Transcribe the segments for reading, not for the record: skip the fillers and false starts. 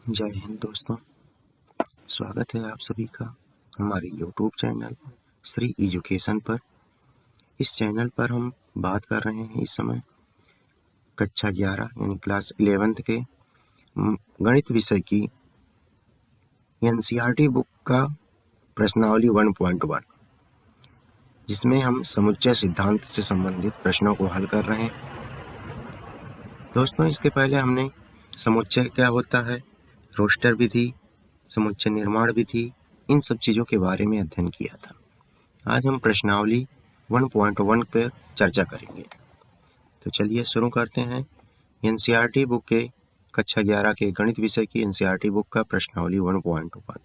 जय हिंद दोस्तों, स्वागत है आप सभी का हमारे YouTube चैनल श्री एजुकेशन पर। इस चैनल पर हम बात कर रहे हैं इस समय कक्षा 11 यानी क्लास 11th के गणित विषय की NCERT बुक का प्रश्नावली 1.1, जिसमें हम समुच्चय सिद्धांत से संबंधित प्रश्नों को हल कर रहे हैं। दोस्तों, इसके पहले हमने समुच्चय क्या होता है, रोस्टर विधि, समुच्चय निर्माण विधि, इन सब चीज़ों के बारे में अध्ययन किया था। आज हम प्रश्नावली 1.1 पर चर्चा करेंगे। तो चलिए शुरू करते हैं। NCERT बुक के कक्षा 11 के गणित विषय की NCERT बुक का प्रश्नावली 1.1,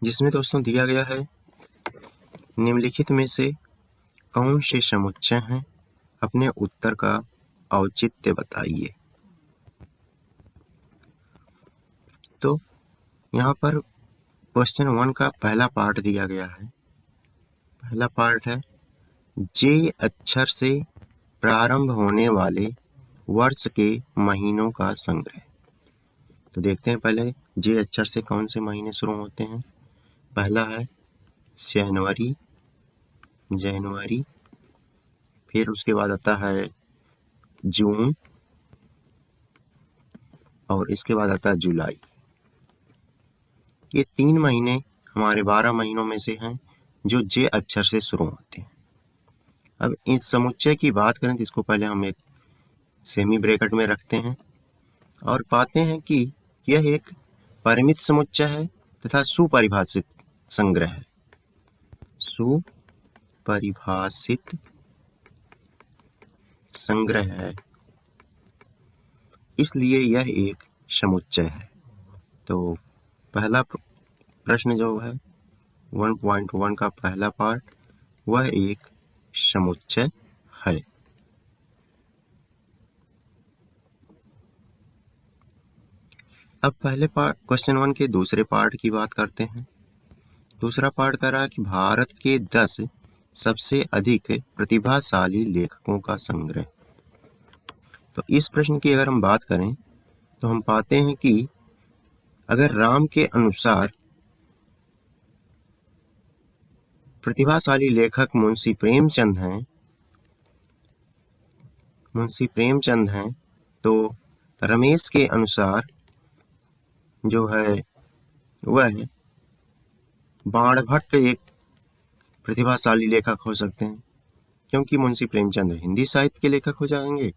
जिसमें दोस्तों दिया गया है निम्नलिखित में से कौन से समुच्चय हैं, अपने उत्तर का औचित्य बताइए। तो यहाँ पर क्वेश्चन 1 का पहला पार्ट दिया गया है। पहला पार्ट है जे अक्षर से प्रारंभ होने वाले वर्ष के महीनों का संग्रह। तो देखते हैं पहले जे अक्षर से कौन से महीने शुरू होते हैं। पहला है जनवरी, फिर उसके बाद आता है जून, और इसके बाद आता है जुलाई। ये 3 महीने हमारे 12 महीनों में से हैं जो जे अक्षर से शुरू होते हैं। अब इस समुच्चय की बात करें तो इसको पहले हम एक सेमी ब्रैकेट में रखते हैं और पाते हैं कि यह एक परिमित समुच्चय है तथा सुपरिभाषित संग्रह है। सुपरिभाषित संग्रह है, इसलिए यह एक समुच्चय है। तो पहला प्रश्न जो है 1.1 का पहला पार्ट, वह एक समुच्चय है। अब पहले पार्ट क्वेश्चन 1 के दूसरे पार्ट की बात करते हैं। दूसरा पार्ट कह रहा है कि भारत के 10 सबसे अधिक प्रतिभाशाली लेखकों का संग्रह। तो इस प्रश्न की अगर हम बात करें तो हम पाते हैं कि अगर राम के अनुसार प्रतिभाशाली लेखक मुंशी प्रेमचंद हैं, तो रमेश के अनुसार जो है वह बाणभट्ट एक प्रतिभाशाली लेखक हो सकते हैं, क्योंकि मुंशी प्रेमचंद हिंदी साहित्य के लेखक हो जाएंगे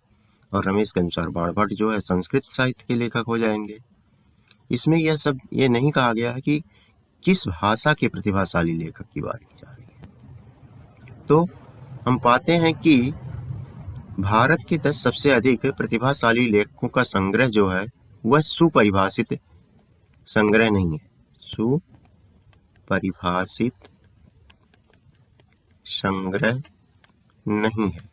और रमेश के अनुसार बाणभट्ट जो है संस्कृत साहित्य के लेखक हो जाएंगे। इसमें ये नहीं कहा गया है कि किस भाषा के प्रतिभाशाली लेखक की बात की जा रही है। तो हम पाते हैं कि भारत के 10 सबसे अधिक प्रतिभाशाली लेखकों का संग्रह जो है वह सुपरिभाषित संग्रह नहीं है, सुपरिभाषित संग्रह नहीं है।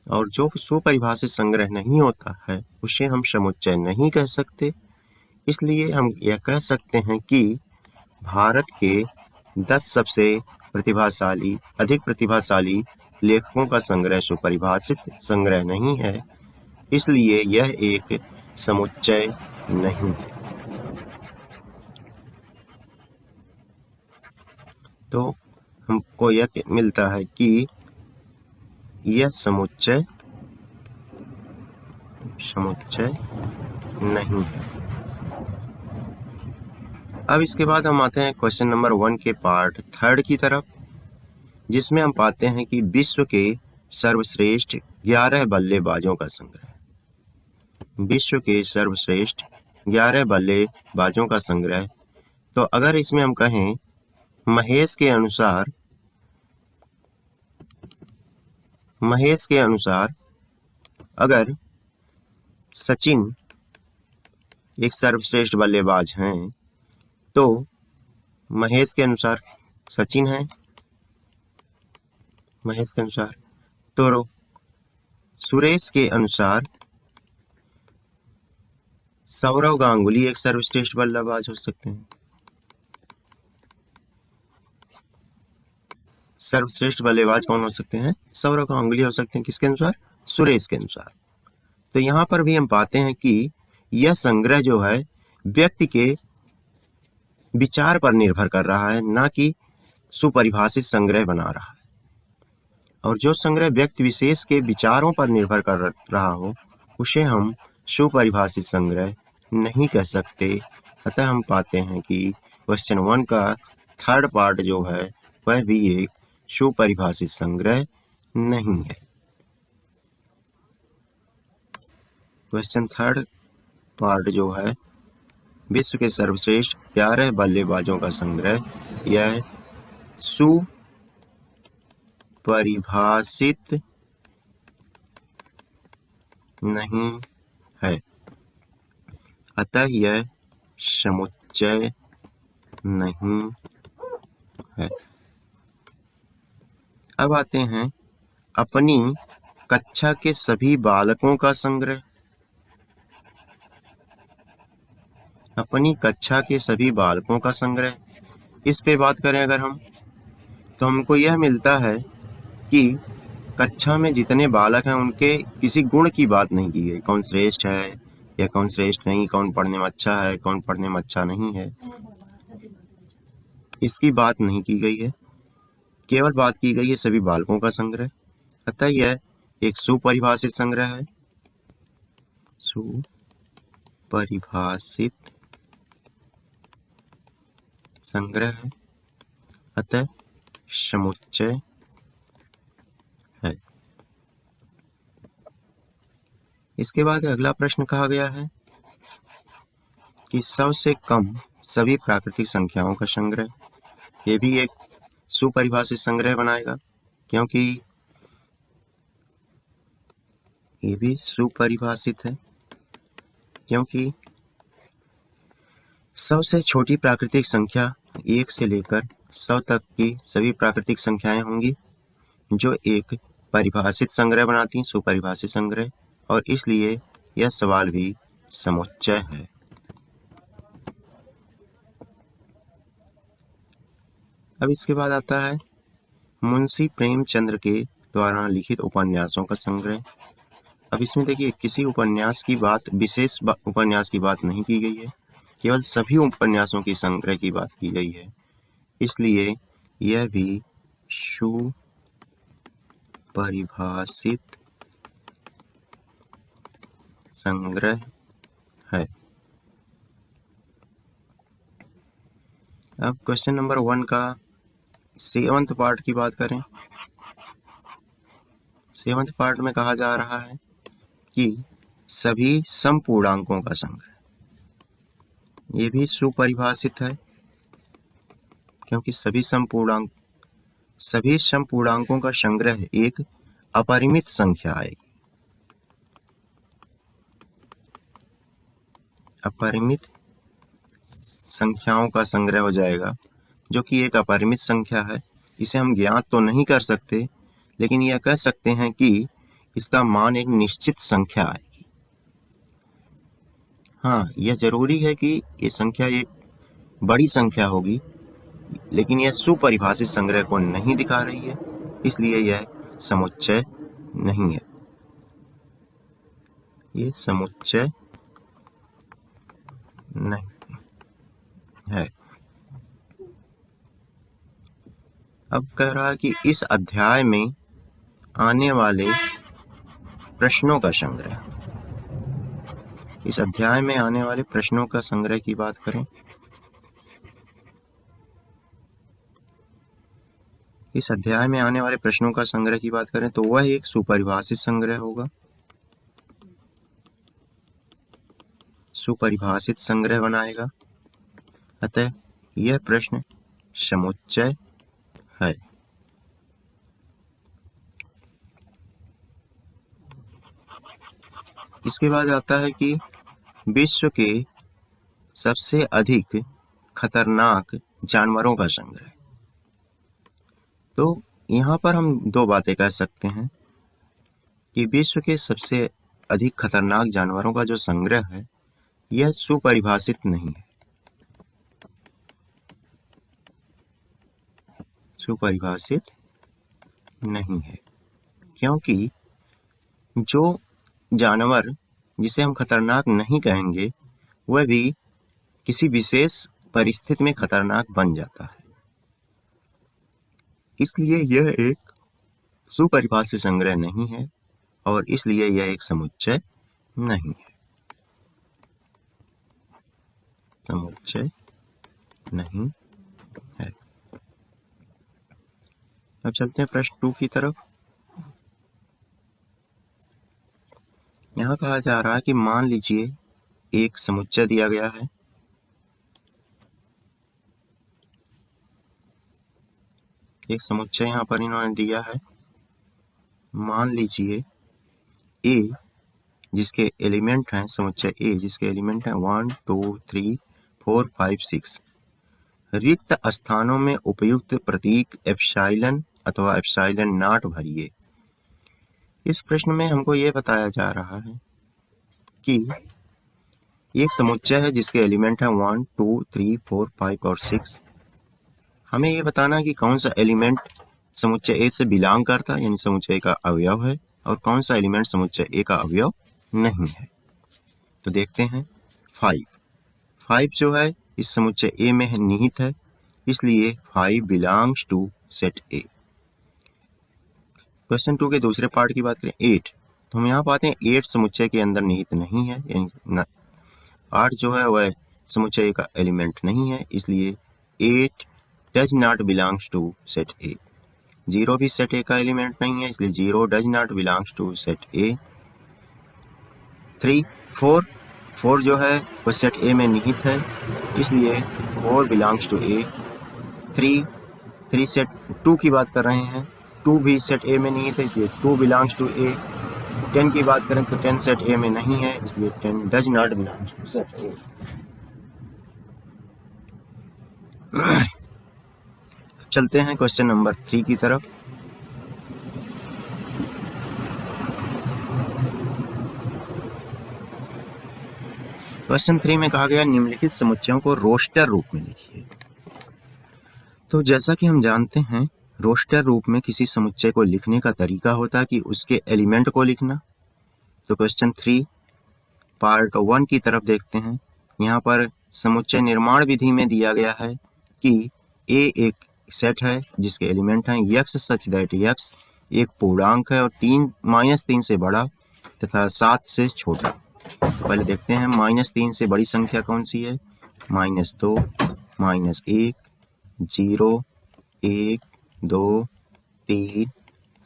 और जो सुपरिभाषित संग्रह नहीं होता है उसे हम समुच्चय नहीं कह सकते। इसलिए हम यह कह सकते हैं कि भारत के 10 सबसे अधिक प्रतिभाशाली लेखकों का संग्रह सुपरिभाषित संग्रह नहीं है, इसलिए यह एक समुच्चय नहीं है। तो हमको यह मिलता है कि यह समुच्चय नहीं है। अब इसके बाद हम आते हैं क्वेश्चन नंबर 1 के पार्ट 3 की तरफ, जिसमें हम पाते हैं कि विश्व के सर्वश्रेष्ठ 11 बल्लेबाजों का संग्रह। विश्व के सर्वश्रेष्ठ 11 बल्लेबाजों का संग्रह। तो अगर इसमें हम कहें महेश के अनुसार अगर सचिन एक सर्वश्रेष्ठ बल्लेबाज हैं, तो महेश के अनुसार सचिन है। महेश के अनुसार तो सुरेश के अनुसार सौरव गांगुली एक सर्वश्रेष्ठ बल्लेबाज हो सकते हैं। सर्वश्रेष्ठ बल्लेबाज कौन हो सकते हैं? सौरव गांगुली हो सकते हैं। किसके अनुसार? सुरेश के अनुसार। तो तो यहाँ पर भी हम पाते हैं कि यह संग्रह जो है व्यक्ति के विचार पर निर्भर कर रहा है, ना कि सुपरिभाषित संग्रह बना रहा है। और जो संग्रह व्यक्ति विशेष के विचारों पर निर्भर कर रहा हो उसे हम सुपरिभाषित संग्रह नहीं कह सकते। अतः हम पाते हैं कि क्वेश्चन 1 का थर्ड पार्ट जो है वह भी एक सुपरिभाषित संग्रह नहीं है। क्वेश्चन थर्ड पार्ट जो है विश्व के सर्वश्रेष्ठ 11 बल्लेबाजों का संग्रह, यह सुपरिभाषित नहीं है, अतः यह समुच्चय नहीं है। अब आते हैं अपनी कक्षा के सभी बालकों का संग्रह। अपनी कक्षा के सभी बालकों का संग्रह, इस पे बात करें अगर हम, तो हमको यह मिलता है कि कक्षा में जितने बालक हैं उनके किसी गुण की बात नहीं की गई, कौन श्रेष्ठ है या कौन श्रेष्ठ नहीं, कौन पढ़ने में अच्छा है, कौन पढ़ने में अच्छा नहीं है, इसकी बात नहीं की गई है। केवल बात की गई है सभी बालकों का संग्रह। अतः यह एक सुपरिभाषित संग्रह है, सुपरिभाषित संग्रह है, अतः समुच्चय है। इसके बाद अगला प्रश्न कहा गया है कि सबसे कम सभी प्राकृतिक संख्याओं का संग्रह, ये भी एक सुपरिभाषित संग्रह बनाएगा, क्योंकि ये भी सुपरिभाषित है, क्योंकि सबसे छोटी प्राकृतिक संख्या 1 से लेकर 100 तक की सभी प्राकृतिक संख्याएं होंगी जो एक परिभाषित संग्रह बनाती हैं, सुपरिभाषित संग्रह, और इसलिए यह सवाल भी समुच्चय है। अब इसके बाद आता है मुंशी प्रेमचंद्र के द्वारा लिखित उपन्यासों का संग्रह। अब इसमें देखिए किसी उपन्यास की बात, विशेष उपन्यास की बात नहीं की गई है, केवल सभी उपन्यासों की संग्रह की बात की गई है, इसलिए यह भी सुपरिभाषित संग्रह है। अब क्वेश्चन नंबर 1 का 7th पार्ट की बात करें। 7th पार्ट में कहा जा रहा है कि सभी समपूर्णांकों का संग्रह, ये भी सुपरिभाषित है, क्योंकि सभी समपूर्णांकों का संग्रह एक अपरिमित संख्या आएगी। अपरिमित संख्याओं का संग्रह हो जाएगा, जो कि एक अपरिमित संख्या है। इसे हम ज्ञात तो नहीं कर सकते, लेकिन यह कह सकते हैं कि इसका मान एक निश्चित संख्या आएगी। हाँ, यह जरूरी है कि ये संख्या एक बड़ी संख्या होगी, लेकिन यह सुपरिभाषित संग्रह को नहीं दिखा रही है, इसलिए यह समुच्चय नहीं है। ये समुच्चय नहीं है। अब कह रहा है कि इस अध्याय में आने वाले प्रश्नों का संग्रह, इस अध्याय में आने वाले प्रश्नों का संग्रह की बात करें, इस अध्याय में आने वाले प्रश्नों का संग्रह की बात करें तो वह एक सुपरिभाषित संग्रह होगा, सुपरिभाषित संग्रह बनाएगा, अतः यह प्रश्न समुच्चय है। इसके बाद आता है कि विश्व के सबसे अधिक खतरनाक जानवरों का संग्रह। तो यहाँ पर हम दो बातें कह सकते हैं कि विश्व के सबसे अधिक खतरनाक जानवरों का जो संग्रह है यह सुपरिभाषित नहीं है, सुपरिभाषित नहीं है, क्योंकि जो जानवर जिसे हम खतरनाक नहीं कहेंगे वह भी किसी विशेष परिस्थिति में खतरनाक बन जाता है। इसलिए यह एक सुपरिभाषित संग्रह नहीं है और इसलिए यह एक समुच्चय नहीं है। समुच्चय नहीं है। अब चलते हैं प्रश्न 2 की तरफ। यहाँ कहा जा रहा है कि मान लीजिए एक समुच्चय दिया गया है। एक समुच्चय यहाँ पर इन्होंने दिया है। मान लीजिए ए जिसके एलिमेंट हैं, समुच्चय ए जिसके एलिमेंट हैं 1 2 3 4 5 6, रिक्त स्थानों में उपयुक्त प्रतीक एप्सिलॉन अथवा एप्सिलॉन नॉट भरिए। इस प्रश्न में हमको ये बताया जा रहा है कि एक समुच्चय है जिसके एलिमेंट हैं 1 2 3 4 5 और 6। हमें ये बताना कि कौन सा एलिमेंट समुच्चय ए से बिलोंग करता है, यानी समुच्चय का अवयव है, और कौन सा एलिमेंट समुच्चय ए का अवयव नहीं है। तो देखते हैं 5 जो है इस समुच्चय ए में निहित है, इसलिए 5 belongs to set A. Question 2 के दूसरे पार्ट की बात करें 8, तो हम यहाँ पाते हैं 8 समुच्चय के अंदर निहित नहीं है, यानी 8 जो है वह समुच्चय का एलिमेंट नहीं है, इसलिए 8 does not belongs to set A. 0 भी सेट ए का एलिमेंट नहीं है, इसलिए 0 does not belongs to set A. 4 जो है वह सेट ए में निहित है, इसलिए 4 बिलोंग्स टू ए। 3 सेट 2 की बात कर रहे हैं, 2 भी सेट ए में निहित है, इसलिए 2 बिलोंग्स टू ए। 10 की बात करें तो 10 सेट ए में नहीं है, इसलिए 10 does not belongs to set A. चलते हैं क्वेश्चन नंबर 3 की तरफ। क्वेश्चन 3 में कहा गया निम्नलिखित समुच्चयों को रोस्टर रूप में लिखिए। तो जैसा कि हम जानते हैं रोस्टर रूप में किसी समुच्चय को लिखने का तरीका होता है कि उसके एलिमेंट को लिखना। तो क्वेश्चन 3 पार्ट 1 की तरफ देखते हैं। यहाँ पर समुच्चय निर्माण विधि में दिया गया है कि ए एक सेट है जिसके एलिमेंट हैं यक्स सच दैट यक्स एक पूर्णांक है और -3 से बड़ा तथा 7 से छोटा। पहले देखते हैं -3 से बड़ी संख्या कौन सी है। -2, -1, 0, 1, 2, 3,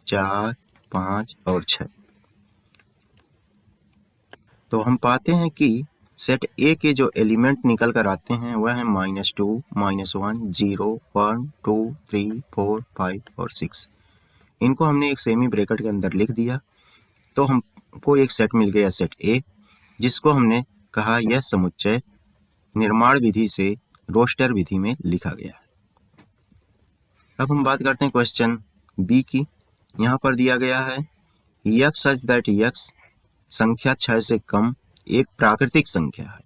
4, 5 और 6। तो हम पाते हैं कि सेट ए के जो एलिमेंट निकल कर आते हैं वह है -2, -1, 0, 1, 2, 3, 4, 5 और 6। इनको हमने एक सेमी ब्रैकेट के अंदर लिख दिया, तो हमको एक सेट मिल गया सेट ए, जिसको हमने कहा यह समुच्चय निर्माण विधि से रोस्टर विधि में लिखा गया। अब हम बात करते हैं क्वेश्चन बी की। यहाँ पर दिया गया है यक्स सच दैट यक्स संख्या 6 से कम एक प्राकृतिक संख्या है।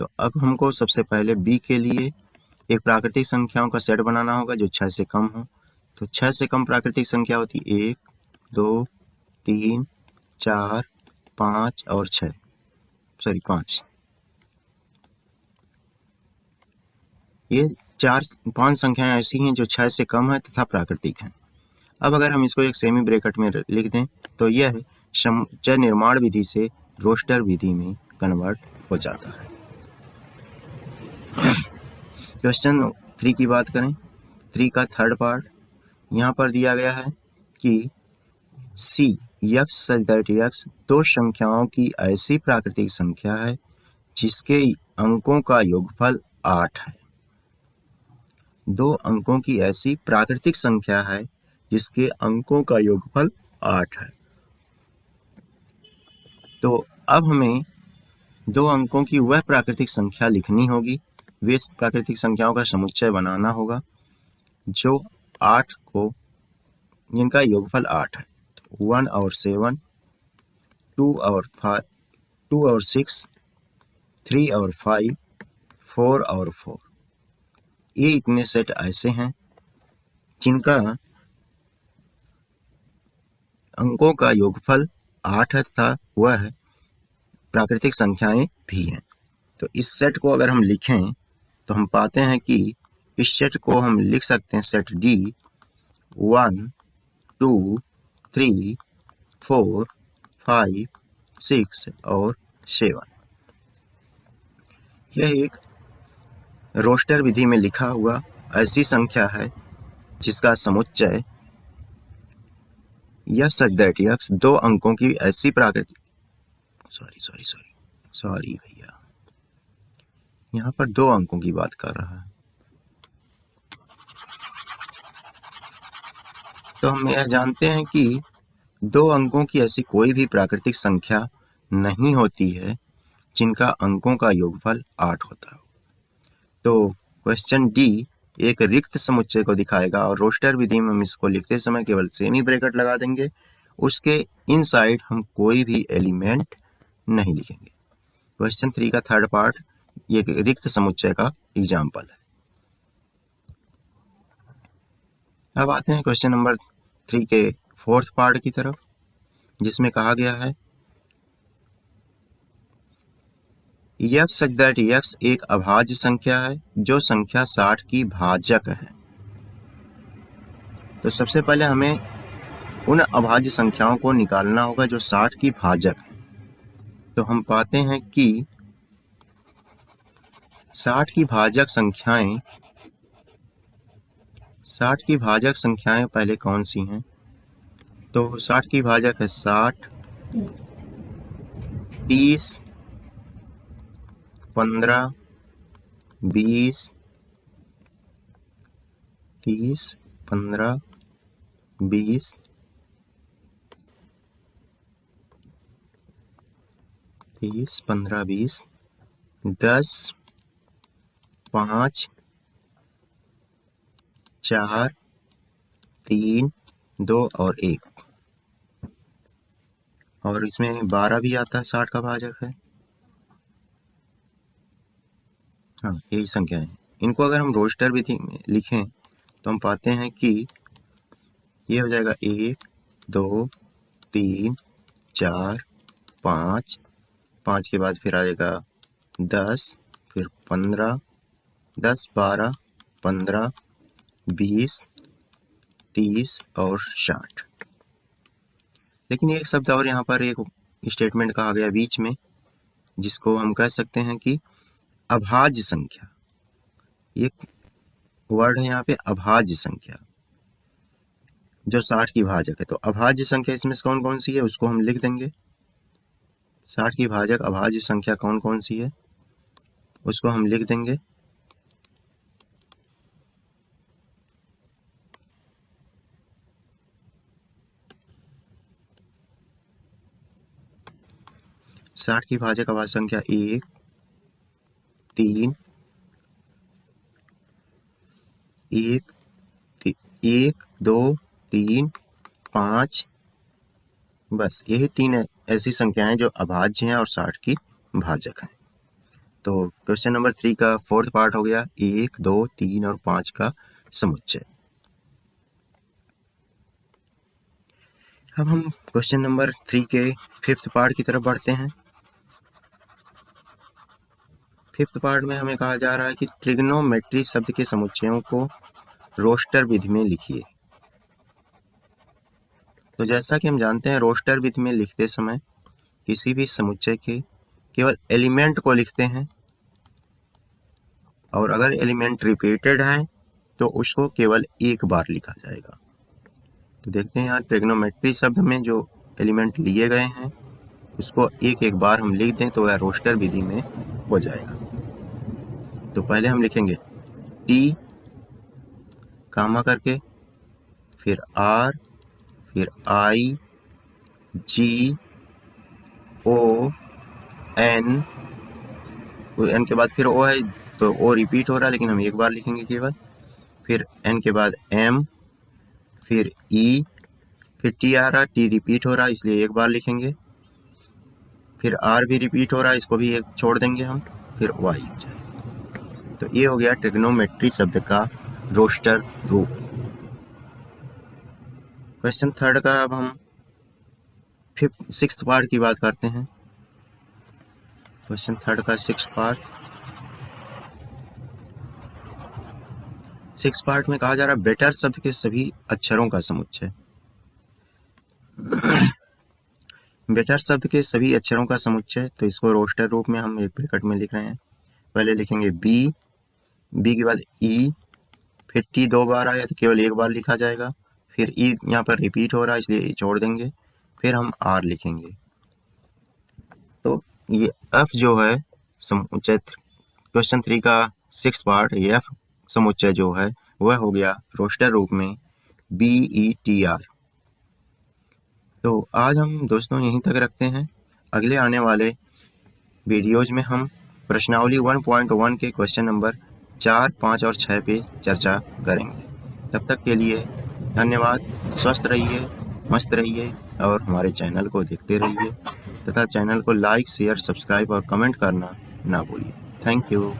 तो अब हमको सबसे पहले बी के लिए एक प्राकृतिक संख्याओं का सेट बनाना होगा जो 6 से कम हो। तो 6 से कम प्राकृतिक संख्या होती 1, 2, 3, 4, 5 और 5। ये 4-5 संख्याएं ऐसी हैं जो 6 से कम है तथा प्राकृतिक हैं। अब अगर हम इसको एक सेमी ब्रैकेट में लिख दें तो यह समुच्चय निर्माण विधि से रोस्टर विधि में कन्वर्ट हो जाता है। क्वेश्चन 3 की बात करें, 3 का थर्ड पार्ट यहाँ पर दिया गया है कि सी यक्स सच दैट यक्स दो संख्याओं की ऐसी प्राकृतिक संख्या है जिसके अंकों का योगफल 8 है। 2 अंकों की ऐसी प्राकृतिक संख्या है जिसके अंकों का योगफल 8 है। तो अब हमें 2 अंकों की वह प्राकृतिक संख्या लिखनी होगी, वे प्राकृतिक संख्याओं का समुच्चय बनाना होगा जो 8 को जिनका योगफल 8 है। 1 और 7, 2 और 5, 2 और 6, 3 और 5, 4 और 4। ये इतने सेट ऐसे हैं जिनका अंकों का योगफल 8 था, वह प्राकृतिक संख्याएं भी हैं। तो इस सेट को अगर हम लिखें तो हम पाते हैं कि इस सेट को हम लिख सकते हैं सेट D 1 2 3 4 5 6 और 7। यह एक रोस्टर विधि में लिखा हुआ ऐसी संख्या है जिसका समुच्चय यह सच दैट यह 2 अंकों की ऐसी प्राकृतिक सॉरी भैया, यहाँ पर 2 अंकों की बात कर रहा है। तो हम यह जानते हैं कि 2 अंकों की ऐसी कोई भी प्राकृतिक संख्या नहीं होती है जिनका अंकों का योगफल 8 होता हो। तो क्वेश्चन डी एक रिक्त समुच्चय को दिखाएगा और रोस्टर विधि में हम इसको लिखते समय केवल सेमी ब्रैकेट लगा देंगे, उसके इनसाइड हम कोई भी एलिमेंट नहीं लिखेंगे। क्वेश्चन 3 का थर्ड पार्ट ये रिक्त समुच्चय का एग्जाम्पल है। अब आते हैं क्वेश्चन नंबर 3 के फोर्थ पार्ट की तरफ, जिसमें कहा गया है x सच दैट x एक अभाज्य संख्या है जो संख्या 60 की भाजक है। तो सबसे पहले हमें उन अभाज्य संख्याओं को निकालना होगा जो 60 की भाजक है। तो हम पाते हैं कि 60 की भाजक संख्याएं पहले कौन सी हैं? तो 60 की भाजक है 60, 30, 15, 20, 30, 15, 20, 30, 15, 20, 10, 5, 4, 3, 2 और 1, और इसमें 12 भी आता है, 60 का भाजक है। हाँ, यही संख्या है। इनको अगर हम रोस्टर विधि में लिखें तो हम पाते हैं कि ये हो जाएगा 1 2 3 4 5, 5 के बाद फिर आ जाएगा 10, फिर 15, 10, 12, 15, 20, 30 और 60। लेकिन एक शब्द और यहाँ पर एक स्टेटमेंट कहा गया बीच में, जिसको हम कह सकते हैं कि अभाज्य संख्या। एक वर्ड है यहाँ पे अभाज्य संख्या जो 60 की भाजक है। तो अभाज्य संख्या इसमें से कौन कौन सी है उसको हम लिख देंगे। 60 की भाजक अभाज्य संख्या कौन कौन सी है उसको हम लिख देंगे। साठ की भाजक अभाज्य संख्या 1 3 1 1 2 3 5, बस यही 3 ऐसी संख्याएं जो अभाज्य हैं और 60 की भाजक हैं। तो क्वेश्चन नंबर 3 का फोर्थ पार्ट हो गया 1 2 3 और 5 का समुच्चय। अब हम क्वेश्चन नंबर 3 के फिफ्थ पार्ट की तरफ बढ़ते हैं। फिफ्थ पार्ट में हमें कहा जा रहा है कि ट्रिग्नोमेट्री शब्द के समुच्चयों को रोस्टर विधि में लिखिए। तो जैसा कि हम जानते हैं रोस्टर विधि में लिखते समय किसी भी समुच्चय के केवल एलिमेंट को लिखते हैं, और अगर एलिमेंट रिपीटेड है तो उसको केवल एक बार लिखा जाएगा। तो देखते हैं यहाँ ट्रिग्नोमेट्री शब्द में जो एलिमेंट लिए गए हैं उसको एक एक बार हम लिख दें तो वह रोस्टर विधि में हो जाएगा। तो पहले हम लिखेंगे T कामा करके, फिर R, फिर I, G, O, N, N के बाद फिर O है तो O रिपीट हो रहा है लेकिन हम एक बार लिखेंगे केवल, फिर N के बाद M, फिर E, फिर T आ रहा, T रिपीट हो रहा इसलिए एक बार लिखेंगे, फिर R भी रिपीट हो रहा है इसको भी एक छोड़ देंगे हम, फिर Y हो जाएगा। तो ये हो गया ट्रिग्नोमेट्री शब्द का रोस्टर रूप। क्वेश्चन थर्ड का अब हम सिक्स्थ पार्ट की बात करते हैं। क्वेश्चन थर्ड का सिक्स पार्ट में कहा जा रहा है बेटर शब्द के सभी अक्षरों का समुच्चय। बेटर शब्द के सभी अक्षरों का समुच्चय, तो इसको रोस्टर रूप में हम एक ब्रैकेट में लिख रहे हैं। पहले लिखेंगे बी के बाद ई, फिर टी 2 बार आया तो केवल एक बार लिखा जाएगा, फिर ई यहाँ पर रिपीट हो रहा है इसलिए ई छोड़ देंगे, फिर हम आर लिखेंगे। तो ये एफ जो है समुच्चय, क्वेश्चन 3 का सिक्स पार्ट, ये एफ समुच्चय जो है वह हो गया रोस्टर रूप में BETR। तो आज हम दोस्तों यहीं तक रखते हैं। अगले आने वाले वीडियोज में हम प्रश्नावली 1.1 के क्वेश्चन नंबर 4, 5 और 6 पे चर्चा करेंगे। तब तक के लिए धन्यवाद। स्वस्थ रहिए, मस्त रहिए और हमारे चैनल को देखते रहिए तथा चैनल को लाइक, शेयर, सब्सक्राइब और कमेंट करना ना भूलिए। Thank you.